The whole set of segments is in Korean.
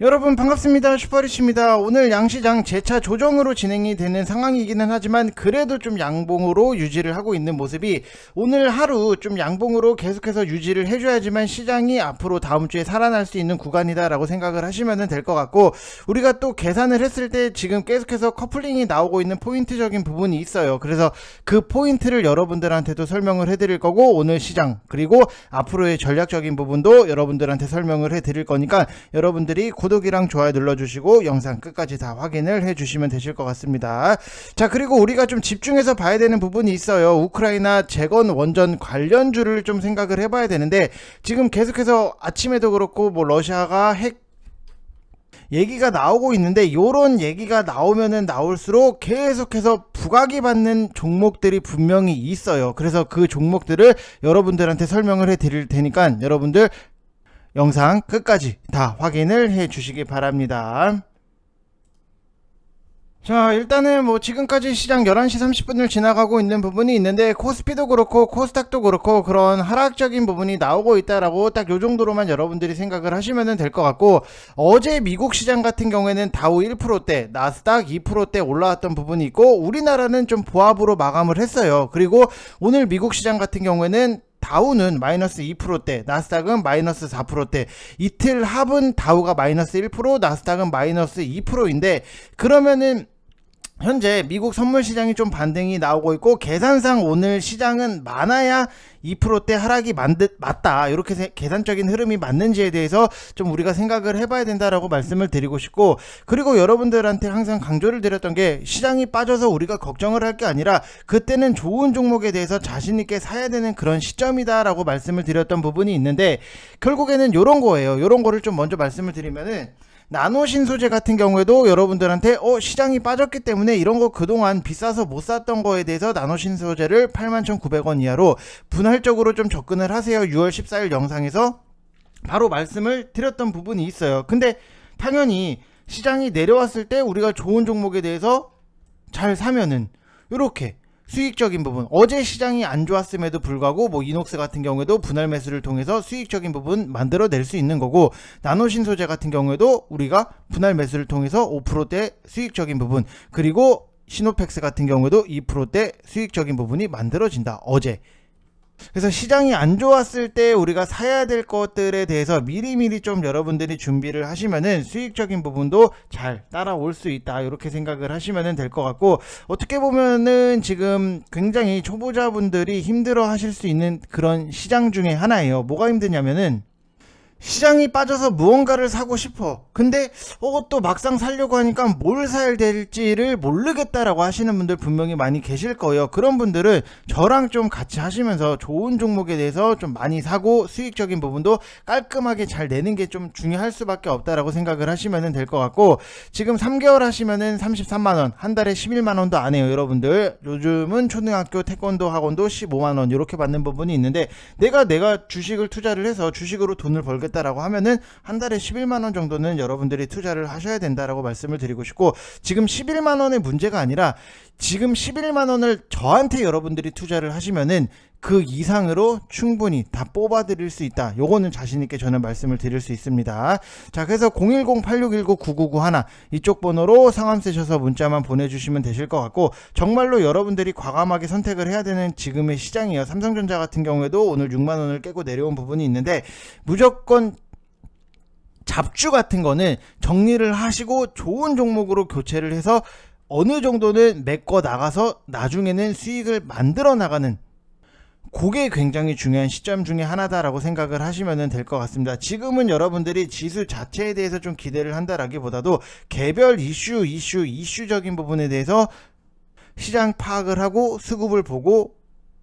여러분 반갑습니다. 슈퍼리치입니다. 오늘 양시장 재차 조정으로 진행이 되는 상황이기는 하지만 그래도 좀 양봉으로 유지를 하고 있는 모습이 오늘 하루 좀 양봉으로 계속해서 유지를 해줘야지만 시장이 앞으로 다음 주에 살아날 수 있는 구간이다 라고 생각을 하시면 될 것 같고, 우리가 또 계산을 했을 때 지금 계속해서 커플링이 나오고 있는 포인트적인 부분이 있어요. 그래서 그 포인트를 여러분들한테도 설명을 해드릴 거고, 오늘 시장 그리고 앞으로의 전략적인 부분도 여러분들한테 설명을 해드릴 거니까 여러분들이 구독이랑 좋아요 눌러주시고 영상 끝까지 다 확인을 해주시면 되실 것 같습니다. 자, 그리고 우리가 좀 집중해서 봐야 되는 부분이 있어요. 우크라이나 재건 원전 관련주를 좀 생각을 해봐야 되는데, 지금 계속해서 아침에도 그렇고 뭐 러시아가 핵 얘기가 나오고 있는데, 요런 얘기가 나오면은 나올수록 계속해서 부각이 받는 종목들이 분명히 있어요. 그래서 그 종목들을 여러분들한테 설명을 해 드릴 테니까 여러분들 영상 끝까지 다 확인을 해 주시기 바랍니다. 자, 일단은 뭐 지금까지 시장 11시 30분을 지나가고 있는 부분이 있는데, 코스피도 그렇고 코스닥도 그렇고 그런 하락적인 부분이 나오고 있다라고 딱 요 정도로만 여러분들이 생각을 하시면 될 것 같고, 어제 미국 시장 같은 경우에는 다우 1%대, 나스닥 2%대 올라왔던 부분이 있고, 우리나라는 좀 보합으로 마감을 했어요. 그리고 오늘 미국 시장 같은 경우에는 다우는 마이너스 2%대, 나스닥은 마이너스 4%대, 이틀 합은 다우가 마이너스 1%, 나스닥은 마이너스 2%인데, 그러면은 현재 미국 선물 시장이 좀 반등이 나오고 있고, 계산상 오늘 시장은 많아야 2%대 하락이 맞다, 이렇게 계산적인 흐름이 맞는지에 대해서 좀 우리가 생각을 해봐야 된다라고 말씀을 드리고 싶고, 그리고 여러분들한테 항상 강조를 드렸던 게, 시장이 빠져서 우리가 걱정을 할 게 아니라 그때는 좋은 종목에 대해서 자신 있게 사야 되는 그런 시점이다라고 말씀을 드렸던 부분이 있는데, 결국에는 요런 거예요. 요런 거를 좀 먼저 말씀을 드리면은, 나노 신소재 같은 경우에도 여러분들한테 시장이 빠졌기 때문에 이런 거 그동안 비싸서 못 샀던 거에 대해서 나노 신소재를 81,900원 이하로 분할적으로 좀 접근을 하세요, 6월 14일 영상에서 바로 말씀을 드렸던 부분이 있어요. 근데 당연히 시장이 내려왔을 때 우리가 좋은 종목에 대해서 잘 사면은 이렇게 수익적인 부분, 어제 시장이 안 좋았음에도 불구하고 뭐 이녹스 같은 경우에도 분할 매수를 통해서 수익적인 부분 만들어낼 수 있는 거고, 나노신소재 같은 경우에도 우리가 분할 매수를 통해서 5%대 수익적인 부분, 그리고 시노펙스 같은 경우에도 2%대 수익적인 부분이 만들어진다, 어제. 그래서 시장이 안 좋았을 때 우리가 사야 될 것들에 대해서 미리미리 좀 여러분들이 준비를 하시면은 수익적인 부분도 잘 따라올 수 있다, 이렇게 생각을 하시면 될 것 같고, 어떻게 보면은 지금 굉장히 초보자분들이 힘들어 하실 수 있는 그런 시장 중에 하나예요. 뭐가 힘드냐면은, 시장이 빠져서 무언가를 사고 싶어. 근데 또 막상 사려고 하니까 뭘 사야 될지를 모르겠다라고 하시는 분들 분명히 많이 계실 거예요. 그런 분들은 저랑 좀 같이 하시면서 좋은 종목에 대해서 좀 많이 사고 수익적인 부분도 깔끔하게 잘 내는 게 좀 중요할 수밖에 없다라고 생각을 하시면 될 것 같고, 지금 3개월 하시면은 33만원, 한 달에 11만원도 안 해요. 여러분들 요즘은 초등학교 태권도 학원도 15만원 이렇게 받는 부분이 있는데, 내가 주식을 투자를 해서 주식으로 돈을 벌겠다 라고 하면은 한 달에 11만원 정도는 여러분들이 투자를 하셔야 된다라고 말씀을 드리고 싶고, 지금 11만원의 문제가 아니라 지금 11만원을 저한테 여러분들이 투자를 하시면은 그 이상으로 충분히 다 뽑아 드릴 수 있다, 요거는 자신있게 저는 말씀을 드릴 수 있습니다. 자, 그래서 010-8619-9991 이쪽 번호로 성함 쓰셔서 문자만 보내주시면 되실 것 같고, 정말로 여러분들이 과감하게 선택을 해야 되는 지금의 시장이에요. 삼성전자 같은 경우에도 오늘 6만원을 깨고 내려온 부분이 있는데, 무조건 잡주 같은 거는 정리를 하시고 좋은 종목으로 교체를 해서 어느 정도는 메꿔 나가서 나중에는 수익을 만들어 나가는, 그게 굉장히 중요한 시점 중에 하나다라고 생각을 하시면 될 것 같습니다. 지금은 여러분들이 지수 자체에 대해서 좀 기대를 한다라기보다도 개별 이슈적인 부분에 대해서 시장 파악을 하고 수급을 보고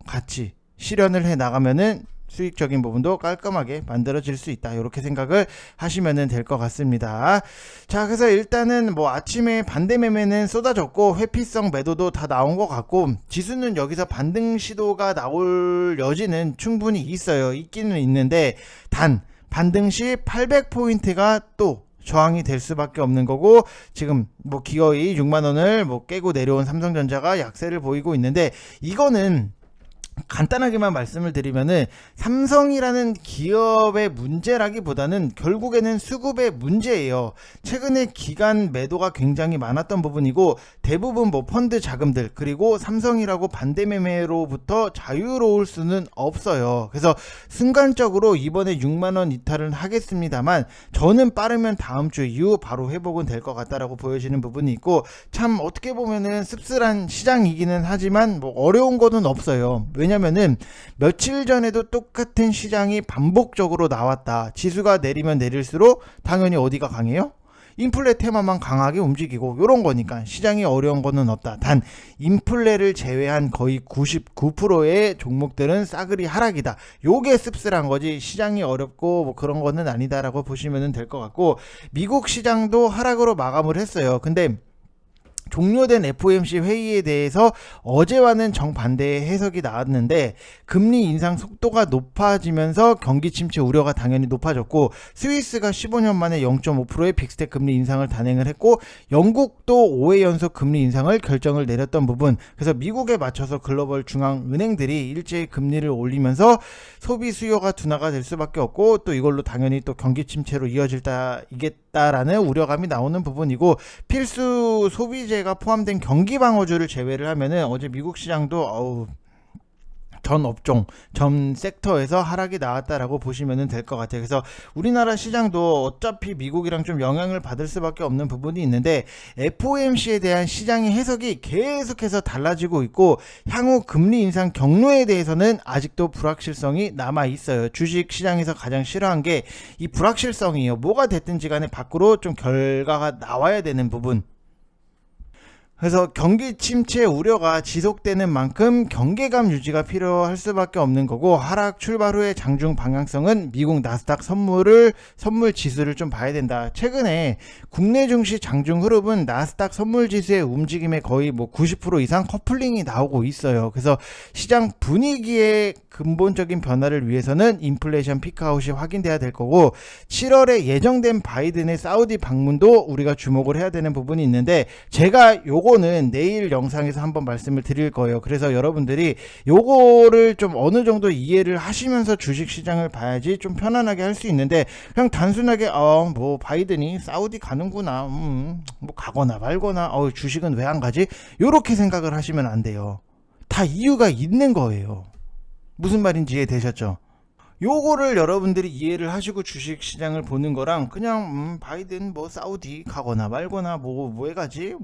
같이 실현을 해 나가면은 수익적인 부분도 깔끔하게 만들어질 수 있다, 이렇게 생각을 하시면 될 것 같습니다. 자, 그래서 일단은 뭐 아침에 반대 매매는 쏟아졌고 회피성 매도도 다 나온 것 같고, 지수는 여기서 반등 시도가 나올 여지는 충분히 있기는 있는데, 단 반등 시 800포인트가 또 저항이 될 수밖에 없는 거고, 지금 뭐 기어이 6만원을 뭐 깨고 내려온 삼성전자가 약세를 보이고 있는데, 이거는 간단하게만 말씀을 드리면은 삼성이라는 기업의 문제라기보다는 결국에는 수급의 문제예요. 최근에 기관 매도가 굉장히 많았던 부분이고, 대부분 뭐 펀드 자금들, 그리고 삼성이라고 반대 매매로부터 자유로울 수는 없어요. 그래서 순간적으로 이번에 6만원 이탈은 하겠습니다만, 저는 빠르면 다음 주 이후 바로 회복은 될 것 같다라고 보여지는 부분이 있고, 참 어떻게 보면은 씁쓸한 시장이기는 하지만 뭐 어려운 거는 없어요. 왜냐면은 며칠 전에도 똑같은 시장이 반복적으로 나왔다. 지수가 내리면 내릴수록 당연히 어디가 강해요? 인플레 테마만 강하게 움직이고, 요런 거니까 시장이 어려운 거는 없다. 단 인플레를 제외한 거의 99%의 종목들은 싸그리 하락이다. 요게 씁쓸한 거지, 시장이 어렵고 뭐 그런 거는 아니다라고 보시면 될 것 같고, 미국 시장도 하락으로 마감을 했어요. 근데 종료된 FOMC 회의에 대해서 어제와는 정반대의 해석이 나왔는데, 금리 인상 속도가 높아지면서 경기 침체 우려가 당연히 높아졌고, 스위스가 15년 만에 0.5%의 빅스텝 금리 인상을 단행을 했고, 영국도 5회 연속 금리 인상을 결정을 내렸던 부분, 그래서 미국에 맞춰서 글로벌 중앙은행들이 일제히 금리를 올리면서 소비 수요가 둔화가 될 수밖에 없고, 또 이걸로 당연히 또 경기 침체로 이어질다라는 우려감이 나오는 부분이고, 필수 소비재가 포함된 경기 방어주를 제외를 하면은 어제 미국 시장도 전 업종, 전 섹터에서 하락이 나왔다라고 보시면 될 것 같아요. 그래서 우리나라 시장도 어차피 미국이랑 좀 영향을 받을 수밖에 없는 부분이 있는데, FOMC에 대한 시장의 해석이 계속해서 달라지고 있고, 향후 금리 인상 경로에 대해서는 아직도 불확실성이 남아 있어요. 주식 시장에서 가장 싫어한 게 이 불확실성이에요. 뭐가 됐든지 간에 밖으로 좀 결과가 나와야 되는 부분. 그래서 경기 침체 우려가 지속되는 만큼 경계감 유지가 필요할 수밖에 없는 거고, 하락 출발 후의 장중 방향성은 미국 나스닥 선물 지수를 좀 봐야 된다. 최근에 국내 증시 장중 흐름은 나스닥 선물 지수의 움직임에 거의 뭐 90% 이상 커플링이 나오고 있어요. 그래서 시장 분위기의 근본적인 변화를 위해서는 인플레이션 피크아웃이 확인돼야 될 거고, 7월에 예정된 바이든의 사우디 방문도 우리가 주목을 해야 되는 부분이 있는데, 제가 요거는 내일 영상에서 한번 말씀을 드릴 거예요. 그래서 여러분들이 요거를 좀 어느 정도 이해를 하시면서 주식 시장을 봐야지 좀 편안하게 할 수 있는데, 그냥 단순하게 뭐 바이든이 사우디 가는구나, 뭐 가거나 말거나 주식은 왜 안 가지? 요렇게 생각을 하시면 안 돼요. 다 이유가 있는 거예요. 무슨 말인지 이해되셨죠? 요거를 여러분들이 이해를 하시고 주식 시장을 보는 거랑, 그냥 바이든 뭐 사우디 가거나 말거나 뭐에 가지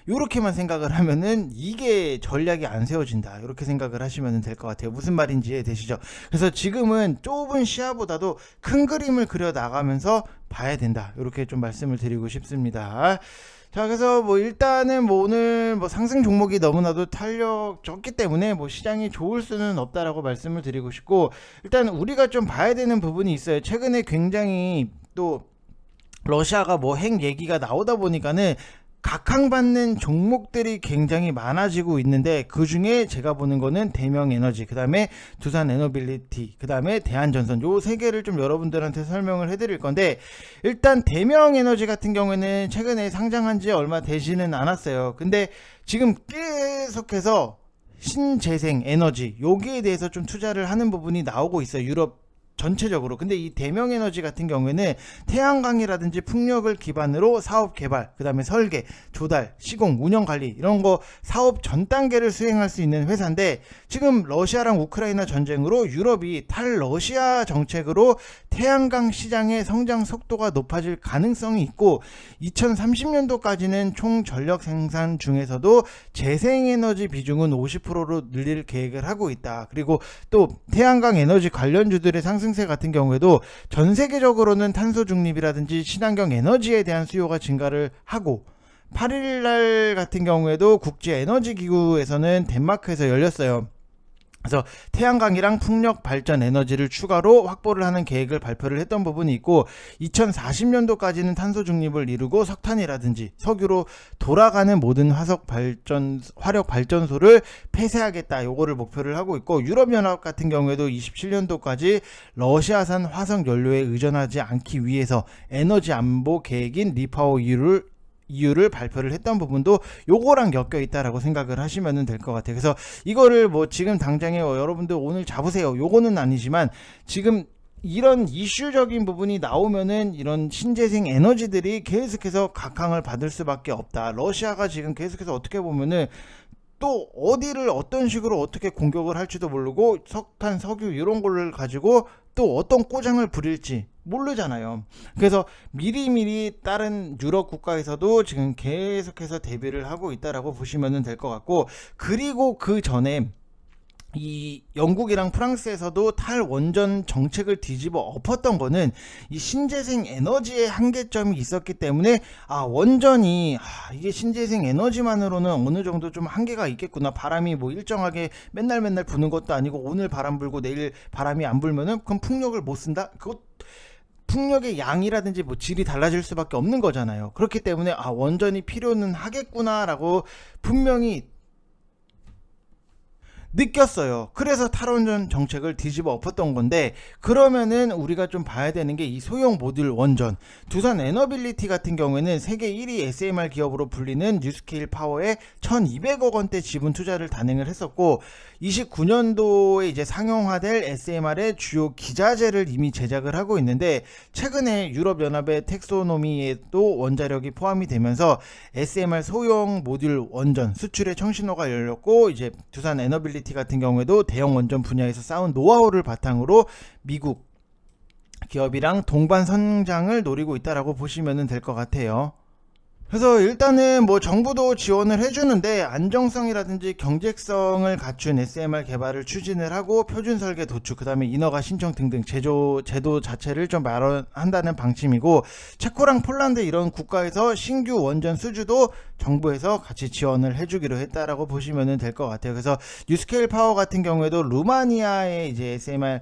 요렇게만 생각을 하면은 이게 전략이 안 세워진다, 이렇게 생각을 하시면 될 것 같아요. 무슨 말인지 이해되시죠? 그래서 지금은 좁은 시야보다도 큰 그림을 그려 나가면서 봐야 된다, 이렇게 좀 말씀을 드리고 싶습니다. 자, 그래서 뭐 일단은 뭐 오늘 뭐 상승 종목이 너무나도 탄력적기 때문에 뭐 시장이 좋을 수는 없다라고 말씀을 드리고 싶고, 일단 우리가 좀 봐야 되는 부분이 있어요. 최근에 굉장히 또 러시아가 뭐 핵 얘기가 나오다 보니까는 각광받는 종목들이 굉장히 많아지고 있는데, 그 중에 제가 보는 거는 대명에너지, 그 다음에 두산에너빌리티, 그 다음에 대한전선, 요 세 개를 좀 여러분들한테 설명을 해드릴 건데, 일단 대명에너지 같은 경우에는 최근에 상장한 지 얼마 되지는 않았어요. 근데 지금 계속해서 신재생 에너지 여기에 대해서 좀 투자를 하는 부분이 나오고 있어요, 유럽 전체적으로. 근데 이 대명에너지 같은 경우에는 태양광이라든지 풍력을 기반으로 사업 개발, 그 다음에 설계, 조달, 시공, 운영 관리, 이런 거 사업 전 단계를 수행할 수 있는 회사인데, 지금 러시아랑 우크라이나 전쟁으로 유럽이 탈러시아 정책으로 태양광 시장의 성장 속도가 높아질 가능성이 있고, 2030년도까지는 총 전력 생산 중에서도 재생에너지 비중은 50%로 늘릴 계획을 하고 있다. 그리고 또 태양광 에너지 관련주들의 상승 세 같은 경우에도 전 세계적으로는 탄소 중립이라든지 친환경 에너지에 대한 수요가 증가를 하고, 8일날 같은 경우에도 국제에너지기구에서는 덴마크에서 열렸어요. 그래서 태양광이랑 풍력 발전 에너지를 추가로 확보를 하는 계획을 발표를 했던 부분이 있고, 2040년도까지는 탄소 중립을 이루고 석탄이라든지 석유로 돌아가는 모든 화력 발전소를 폐쇄하겠다, 요거를 목표를 하고 있고, 유럽연합 같은 경우에도 27년도까지 러시아산 화석 연료에 의존하지 않기 위해서 에너지 안보 계획인 리파워 EU를 이유를 발표를 했던 부분도 요거랑 엮여 있다라고 생각을 하시면 될 것 같아요. 그래서 이거를 뭐 지금 당장에 여러분들 오늘 잡으세요, 요거는 아니지만 지금 이런 이슈적인 부분이 나오면은 이런 신재생 에너지들이 계속해서 각광을 받을 수밖에 없다. 러시아가 지금 계속해서 어떻게 보면은 또 어디를 어떤 식으로 어떻게 공격을 할지도 모르고 석탄, 석유 이런 거를 가지고 또 어떤 꼬장을 부릴지 모르잖아요. 그래서 미리미리 다른 유럽 국가에서도 지금 계속해서 대비를 하고 있다라고 보시면 될 것 같고, 그리고 그 전에 이 영국이랑 프랑스에서도 탈원전 정책을 뒤집어 엎었던 거는 이 신재생 에너지의 한계점이 있었기 때문에 원전이 이게 신재생 에너지만으로는 어느 정도 좀 한계가 있겠구나. 바람이 뭐 일정하게 맨날 부는 것도 아니고 오늘 바람 불고 내일 바람이 안 불면은 그럼 풍력을 못 쓴다? 그것 풍력의 양이라든지 뭐 질이 달라질 수밖에 없는 거잖아요. 그렇기 때문에 원전이 필요는 하겠구나라고 분명히 느꼈어요. 그래서 탈원전 정책을 뒤집어 엎었던 건데, 그러면은 우리가 좀 봐야 되는 게 이 소형 모듈 원전, 두산 에너빌리티 같은 경우에는 세계 1위 SMR 기업으로 불리는 뉴스케일 파워에 1200억 원대 지분 투자를 단행을 했었고, 29년도에 이제 상용화될 SMR의 주요 기자재를 이미 제작을 하고 있는데, 최근에 유럽연합의 텍소노미에도 원자력이 포함이 되면서 SMR 소형 모듈 원전 수출의 청신호가 열렸고, 이제 두산 에너빌리티 같은 경우에도 대형 원전 분야에서 쌓은 노하우를 바탕으로 미국 기업이랑 동반 성장을 노리고 있다라고 보시면 될 것 같아요. 그래서 일단은 뭐 정부도 지원을 해주는데 안정성이라든지 경제성을 갖춘 SMR 개발을 추진을 하고 표준 설계 도출, 그 다음에 인허가 신청 등등 제도 자체를 좀 마련한다는 방침이고, 체코랑 폴란드 이런 국가에서 신규 원전 수주도 정부에서 같이 지원을 해주기로 했다라고 보시면 될 것 같아요. 그래서 뉴스케일 파워 같은 경우에도 루마니아에 이제 SMR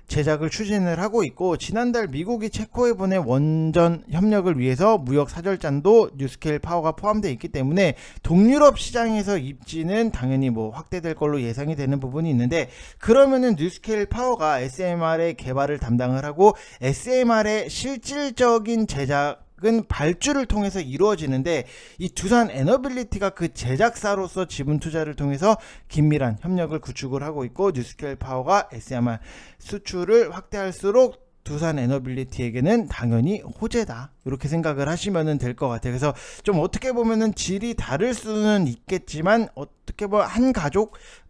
제작을 추진을 하고 있고, 지난달 미국이 체코에 보낸 원전 협력을 위해서 무역 사절단도 뉴스케일 파워가 포함되어 있기 때문에 동유럽 시장에서 입지는 당연히 뭐 확대될 걸로 예상이 되는 부분이 있는데, 그러면은 뉴스케일 파워가 SMR의 개발을 담당을 하고 SMR의 실질적인 제작 은 발주를 통해서 이루어지는데, 이 두산 에너빌리티가 그 제작사로서 지분 투자를 통해서 긴밀한 협력을 구축을 하고 있고, 뉴스케일 파워가 SMR 수출을 확대할수록 두산 에너빌리티에게는 당연히 호재다, 이렇게 생각을 하시면 될 것 같아요. 그래서 좀 어떻게 보면은 질이 다를 수는 있겠지만, 어떻게 보면 한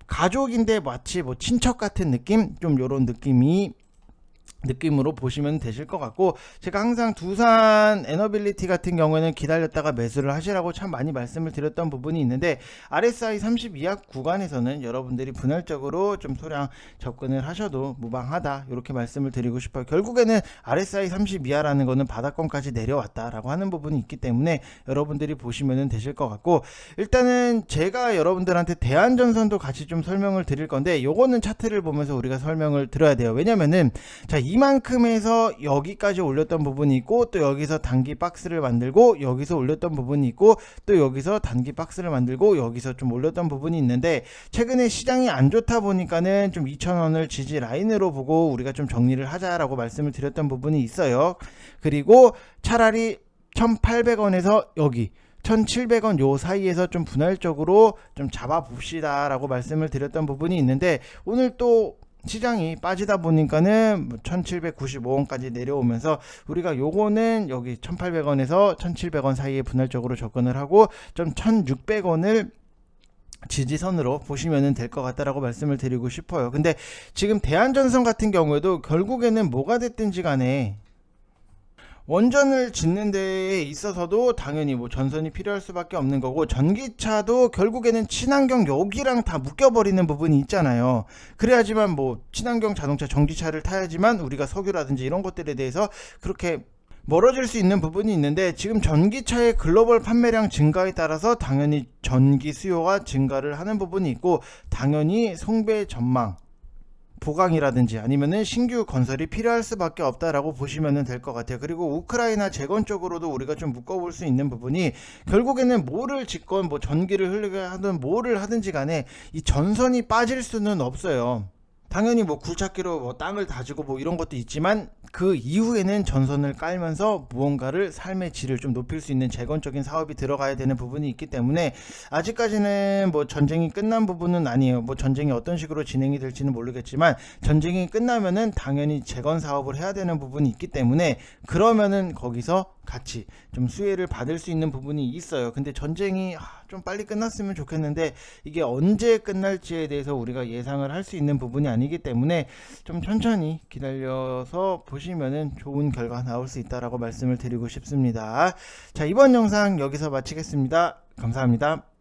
가족인데 마치 뭐 친척 같은 느낌, 좀 요런 느낌으로 보시면 되실 것 같고, 제가 항상 두산 에너빌리티 같은 경우에는 기다렸다가 매수를 하시라고 참 많이 말씀을 드렸던 부분이 있는데, RSI 30 이하 구간에서는 여러분들이 분할적으로 좀 소량 접근을 하셔도 무방하다, 이렇게 말씀을 드리고 싶어요. 결국에는 RSI 30 이하라는 거는 바닥권까지 내려왔다라고 하는 부분이 있기 때문에 여러분들이 보시면 되실 것 같고, 일단은 제가 여러분들한테 대한전선도 같이 좀 설명을 드릴 건데, 요거는 차트를 보면서 우리가 설명을 드려야 돼요. 왜냐면은 자, 이만큼에서 여기까지 올렸던 부분이 있고, 또 여기서 단기 박스를 만들고 여기서 올렸던 부분이 있고, 또 여기서 단기 박스를 만들고 여기서 좀 올렸던 부분이 있는데, 최근에 시장이 안 좋다 보니까는 좀 2,000원을 지지 라인으로 보고 우리가 좀 정리를 하자라고 말씀을 드렸던 부분이 있어요. 그리고 차라리 1,800원에서 여기 1,700원 요 사이에서 좀 분할적으로 좀 잡아봅시다 라고 말씀을 드렸던 부분이 있는데, 오늘 또 시장이 빠지다 보니까는 1,795원까지 내려오면서 우리가 요거는 여기 1,800원에서 1,700원 사이에 분할적으로 접근을 하고, 좀 1,600원을 지지선으로 보시면 될 것 같다라고 말씀을 드리고 싶어요. 근데 지금 대한전선 같은 경우에도 결국에는 뭐가 됐든지 간에 원전을 짓는 데에 있어서도 당연히 뭐 전선이 필요할 수밖에 없는 거고, 전기차도 결국에는 친환경 여기랑 다 묶여버리는 부분이 있잖아요. 그래야지만 뭐 친환경 자동차 전기차를 타야지만 우리가 석유라든지 이런 것들에 대해서 그렇게 멀어질 수 있는 부분이 있는데, 지금 전기차의 글로벌 판매량 증가에 따라서 당연히 전기 수요가 증가를 하는 부분이 있고, 당연히 송배 전망 보강이라든지 아니면은 신규 건설이 필요할 수밖에 없다라고 보시면 될 것 같아요. 그리고 우크라이나 재건 쪽으로도 우리가 좀 묶어볼 수 있는 부분이, 결국에는 뭐를 짓건 뭐 전기를 흐르게 하든 뭐를 하든지 간에 이 전선이 빠질 수는 없어요. 당연히 뭐 굴착기로 뭐 땅을 다지고 뭐 이런 것도 있지만 그 이후에는 전선을 깔면서 무언가를 삶의 질을 좀 높일 수 있는 재건적인 사업이 들어가야 되는 부분이 있기 때문에 아직까지는 뭐 전쟁이 끝난 부분은 아니에요. 뭐 전쟁이 어떤 식으로 진행이 될지는 모르겠지만 전쟁이 끝나면은 당연히 재건 사업을 해야 되는 부분이 있기 때문에 그러면은 거기서 같이 좀 수혜를 받을 수 있는 부분이 있어요. 근데 전쟁이 좀 빨리 끝났으면 좋겠는데 이게 언제 끝날지에 대해서 우리가 예상을 할 수 있는 부분이 아니기 때문에 좀 천천히 기다려서 보시면은 좋은 결과 나올 수 있다라고 말씀을 드리고 싶습니다. 자, 이번 영상 여기서 마치겠습니다. 감사합니다.